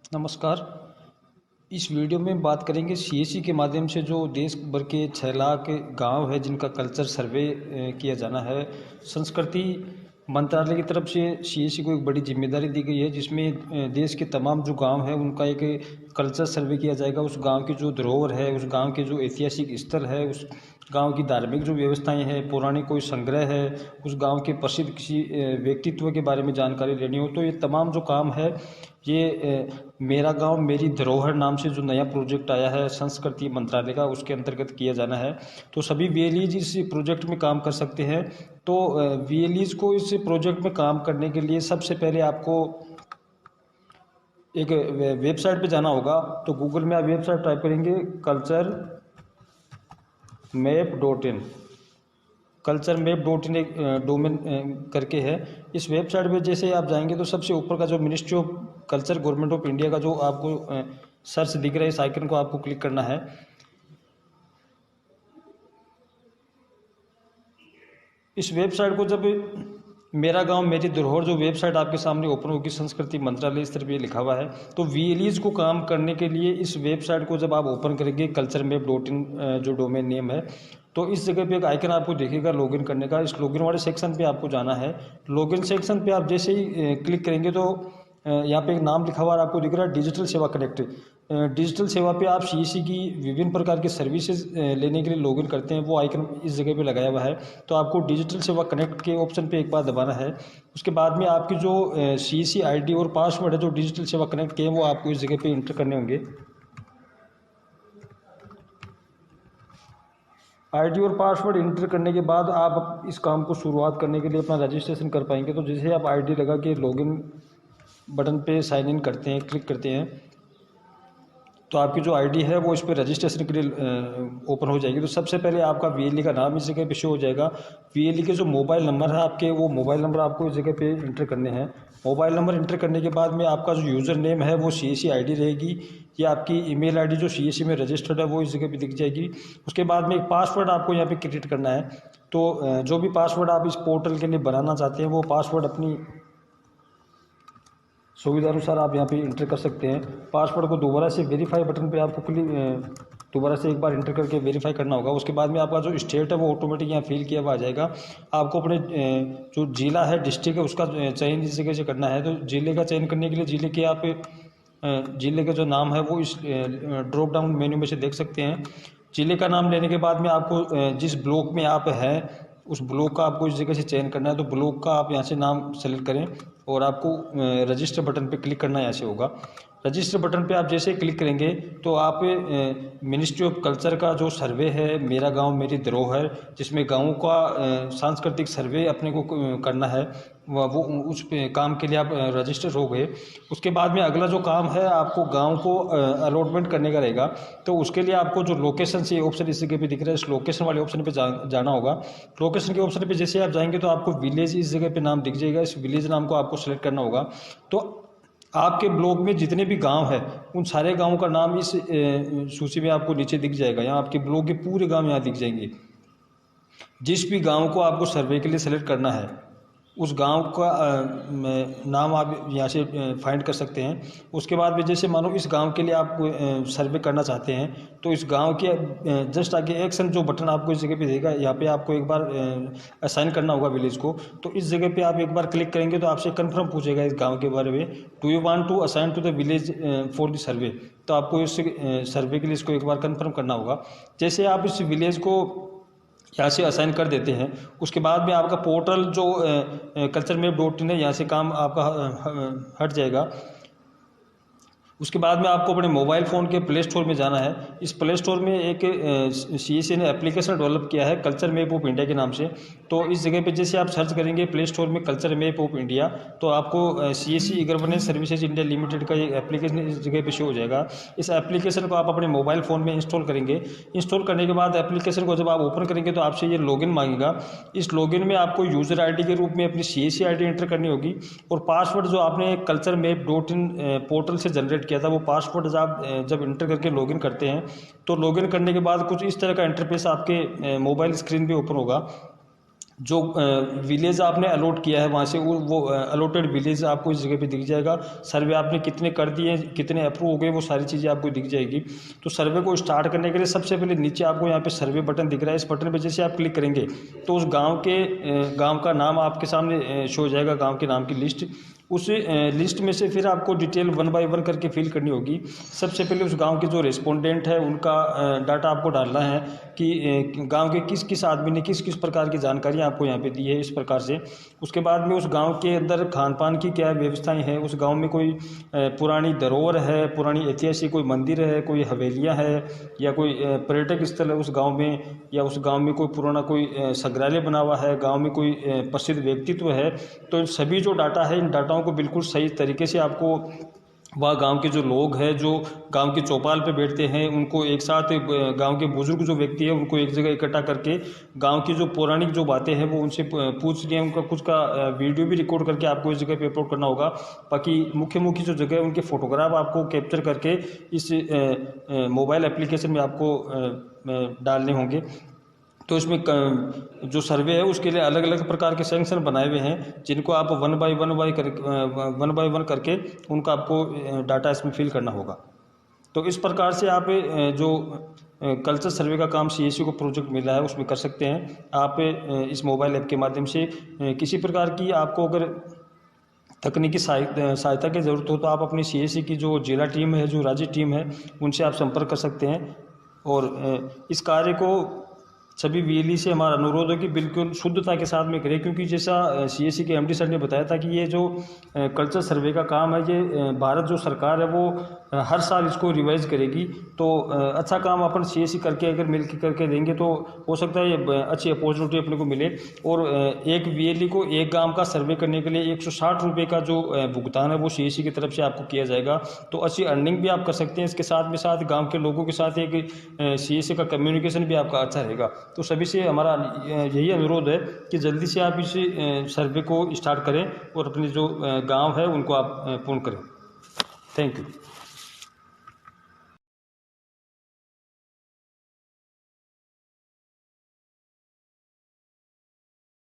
नमस्कार। इस वीडियो में बात करेंगे सीएससी के माध्यम से जो देश भर के 6 लाख गांव है जिनका कल्चर सर्वे किया जाना है। संस्कृति मंत्रालय की तरफ से सीएससी को एक बड़ी जिम्मेदारी दी गई है, जिसमें देश के तमाम जो गांव है उनका एक कल्चर सर्वे किया जाएगा। उस गांव की जो धरोहर है, उस गांव के जो ऐतिहासिक स्थल है, उस गांव की धार्मिक जो व्यवस्थाएं हैं, पौराणिक कोई संग्रह है, उस गांव के प्रसिद्ध किसी व्यक्तित्व के बारे में जानकारी लेनी हो, तो ये तमाम जो काम है ये मेरा गांव मेरी धरोहर नाम से जो नया प्रोजेक्ट आया है संस्कृति मंत्रालय का, उसके अंतर्गत किया जाना है। तो सभी वीएलईज इस प्रोजेक्ट में काम कर सकते हैं। तो वीएलईज को इस प्रोजेक्ट में काम करने के लिए सबसे पहले आपको एक वेबसाइट पे जाना होगा। तो गूगल में आप वेबसाइट टाइप करेंगे culturemap.in एक डोमेन करके है। इस वेबसाइट पे जैसे आप जाएंगे तो सबसे ऊपर का जो ministry of culture government of India का जो आपको सर्च दिख रहा है, इस आइकन को आपको क्लिक करना है। इस वेबसाइट को जब मेरा गांव मेरी धरोहर जो वेबसाइट आपके सामने ओपन होगी, संस्कृति मंत्रालय इस तरफ ये लिखा हुआ है। तो वीएलईज को काम करने के लिए इस वेबसाइट को जब आप ओपन करेंगे culturemap.in जो डोमेन नेम है, तो इस जगह पे एक आइकन आपको दिखेगा लॉगिन करने का। इस लॉगिन वाले सेक्शन पे आपको जाना है। लॉगिन सेक्शन पे आप जैसे ही क्लिक करेंगे तो यहाँ पे एक नाम लिखा हुआ आपको दिख रहा है डिजिटल सेवा कनेक्ट। डिजिटल सेवा पे आप सीईसी की विभिन्न प्रकार के सर्विसेज लेने के लिए लॉगिन करते हैं, वो आइकन इस जगह पे लगाया हुआ है। तो आपको डिजिटल सेवा कनेक्ट के ऑप्शन पे एक बार दबाना है। उसके बाद में आपकी जो सीईसी आईडी और पासवर्ड है जो डिजिटल सेवा कनेक्ट के हैं, वो आपको इस जगह पे इंटर करने होंगे। आईडी और पासवर्ड इंटर करने के बाद आप इस काम को शुरुआत करने के लिए अपना रजिस्ट्रेशन कर पाएंगे। तो जैसे आप आईडी लगा के लॉगिन बटन पे साइन इन करते हैं, क्लिक करते हैं, तो आपकी जो आईडी है वो इस पर रजिस्ट्रेशन के लिए ओपन हो जाएगी। तो सबसे पहले आपका वीएलई का नाम इस जगह पे शो हो जाएगा। वीएलई के जो मोबाइल नंबर है आपके, वो मोबाइल नंबर आपको इस जगह पे इंटर करने हैं। मोबाइल नंबर इंटर करने के बाद में आपका जो यूज़र नेम है वो सीएससी आईडी रहेगी, या आपकी ईमेल आईडी जो सीएससी में रजिस्टर्ड है वो इस जगह पे दिख जाएगी। उसके बाद में एक पासवर्ड आपको यहाँ पे क्रिएट करना है। तो जो भी पासवर्ड आप इस पोर्टल के लिए बनाना चाहते हैं वो पासवर्ड अपनी सुविधा अनुसार आप यहाँ पे इंटर कर सकते हैं। पासवर्ड को दोबारा से वेरीफाई बटन पे आपको दोबारा से एक बार इंटर करके वेरीफाई करना होगा। उसके बाद में आपका जो स्टेट है वो ऑटोमेटिक यहाँ फिल किया हुआ आ जाएगा। आपको अपने जो जिला है, डिस्ट्रिक्ट है, उसका चयन इस जगह से करना है। तो जिले का चयन करने के लिए जिले के आप जिले का जो नाम है वो इस ड्रॉप डाउन मेन्यू में से देख सकते हैं। जिले का नाम लेने के बाद में आपको जिस ब्लॉक में आप हैं उस ब्लॉक का आपको इस जगह से चयन करना है। तो ब्लॉक का आप यहाँ से नाम सेलेक्ट करें और आपको रजिस्टर बटन पे क्लिक करना यहाँ से होगा। रजिस्टर बटन पे आप जैसे क्लिक करेंगे तो आप मिनिस्ट्री ऑफ कल्चर का जो सर्वे है मेरा गांव मेरी धरोहर, जिसमें गाँवों का सांस्कृतिक सर्वे अपने को करना है, वो उस काम के लिए आप रजिस्टर हो गए। उसके बाद में अगला जो काम है आपको गांव को अलॉटमेंट करने का रहेगा। तो उसके लिए आपको जो लोकेशन से ऑप्शन इस जगह पे दिख रहा है, इस लोकेशन वाले ऑप्शन पे जाना होगा। लोकेशन के ऑप्शन पे जैसे आप जाएंगे तो आपको विलेज इस जगह पे नाम दिख जाएगा। इस विलेज नाम को आपको सेलेक्ट करना होगा। तो आपके ब्लॉक में जितने भी गांव हैं उन सारे गांवों का नाम इस सूची में आपको नीचे दिख जाएगा। यहाँ आपके ब्लॉक के पूरे गांव यहाँ दिख जाएंगे। जिस भी गांव को आपको सर्वे के लिए सेलेक्ट करना है उस गांव का नाम आप यहाँ से फाइंड कर सकते हैं। उसके बाद में जैसे मानो इस गांव के लिए आप सर्वे करना चाहते हैं तो इस गांव के जस्ट आगे एक्शन जो बटन आपको इस जगह पे देगा, यहाँ पे आपको एक बार असाइन करना होगा विलेज को। तो इस जगह पे आप एक बार क्लिक करेंगे तो आपसे कन्फर्म पूछेगा इस गाँव के बारे में, do you want to assign to the village for the survey. तो आपको इस सर्वे के लिए इसको एक बार कन्फर्म करना होगा। जैसे आप इस विलेज को यहाँ से असाइन कर देते हैं, उसके बाद में आपका पोर्टल जो culturemap.in है यहाँ से काम आपका हट जाएगा। उसके बाद में आपको अपने मोबाइल फ़ोन के प्ले स्टोर में जाना है। इस प्ले स्टोर में एक सीएससी ने एप्लीकेशन डेवलप किया है कल्चर मैप ऑफ इंडिया के नाम से। तो इस जगह पे जैसे आप सर्च करेंगे प्ले स्टोर में कल्चर मैप ऑफ इंडिया, तो आपको CSC e governance services India limited का एक एप्लीकेशन इस जगह पे शो हो जाएगा। इस एप्लीकेशन को आप अपने मोबाइल फ़ोन में इंस्टॉल करेंगे। इंस्टॉल करने के बाद एप्लीकेशन को जब आप ओपन करेंगे तो आपसे ये लॉगिन मांगेगा। इस लॉगिन में आपको यूज़र आईडी के रूप में अपनी सीएससी आईडी एंटर करनी होगी और पासवर्ड जो आपने culturemap.in पोर्टल से जनरेट किया था वो पासवर्ड आप जब इंटर करके लॉगिन करते हैं तो लॉगिन करने के बाद कुछ इस तरह का इंटरफेस आपके मोबाइल स्क्रीन पे ओपन होगा। जो विलेज आपने अलॉट किया है वहाँ से वो अलॉटेड विलेज आपको इस जगह पे दिख जाएगा। सर्वे आपने कितने कर दिए, कितने अप्रूव हो गए, वो सारी चीज़ें आपको दिख जाएगी। तो सर्वे को स्टार्ट करने के लिए सबसे पहले नीचे आपको यहाँ पे सर्वे बटन दिख रहा है। इस बटन पे जैसे आप क्लिक करेंगे तो उस गांव का नाम आपके सामने शो हो जाएगा, गांव के नाम की लिस्ट। उस लिस्ट में से फिर आपको डिटेल 1 बाय 1 करके फिल करनी होगी। सबसे पहले उस गांव के जो रेस्पोंडेंट है उनका डाटा आपको डालना है कि गांव के किस किस आदमी ने किस किस प्रकार की जानकारी आपको यहाँ पे दी है, इस प्रकार से। उसके बाद में उस गांव के अंदर खान पान की क्या व्यवस्थाएं हैं, उस गांव में कोई पुरानी धरोहर है, पुरानी ऐतिहासिक कोई मंदिर है, कोई हवेलियाँ है, या कोई पर्यटक स्थल है उस गाँव में, या उस गाँव में कोई पुराना कोई संग्रहालय बना हुआ है, गाँव में कोई प्रसिद्ध व्यक्तित्व है। तो इन सभी जो डाटा है, इन डाटाओं को बिल्कुल सही तरीके से आपको वह गांव के जो लोग हैं, जो गांव की चौपाल पे बैठते हैं, उनको एक साथ, गांव के बुजुर्ग जो व्यक्ति है उनको एक जगह इकट्ठा करके गांव की जो पौराणिक जो बातें हैं वो उनसे पूछ लिया, उनका कुछ का वीडियो भी रिकॉर्ड करके आपको इस जगह पे अपलोड करना होगा। बाकी मुख्य मुख्य जो जगह है उनके फोटोग्राफ आपको कैप्चर करके इस मोबाइल एप्लीकेशन में आपको डालने होंगे। तो इसमें जो सर्वे है उसके लिए अलग अलग प्रकार के सेक्शन बनाए हुए हैं, जिनको आप 1 बाय 1 करके उनका आपको डाटा इसमें फिल करना होगा। तो इस प्रकार से आप जो कल्चर सर्वे का काम CSC को प्रोजेक्ट मिला है उसमें कर सकते हैं। आप इस मोबाइल ऐप के माध्यम से किसी प्रकार की आपको अगर तकनीकी सहायता की ज़रूरत हो तो आप अपनी CSC की जो जिला टीम है, जो राज्य टीम है, उनसे आप संपर्क कर सकते हैं। और इस कार्य को सभी VLE से हमारा अनुरोध है कि बिल्कुल शुद्धता के साथ में करें, क्योंकि जैसा CSC के MD सर ने बताया था कि ये जो कल्चर सर्वे का काम है, ये भारत जो सरकार है वो हर साल इसको रिवाइज करेगी। तो अच्छा काम अपन CSC करके अगर मिल के करके देंगे तो हो सकता है ये अच्छी अपॉर्चुनिटी अपने को मिले। और एक VLE को एक गाँव का सर्वे करने के लिए 160 रुपये का जो भुगतान है वो CSC की तरफ से आपको किया जाएगा। तो अच्छी अर्निंग भी आप कर सकते हैं। इसके साथ में साथ गाँव के लोगों के साथ एक CSC का कम्युनिकेशन भी आपका अच्छा रहेगा। तो सभी से हमारा यही अनुरोध है कि जल्दी से आप इस सर्वे को स्टार्ट करें और अपने जो गांव है उनको आप पूर्ण करें। Thank you.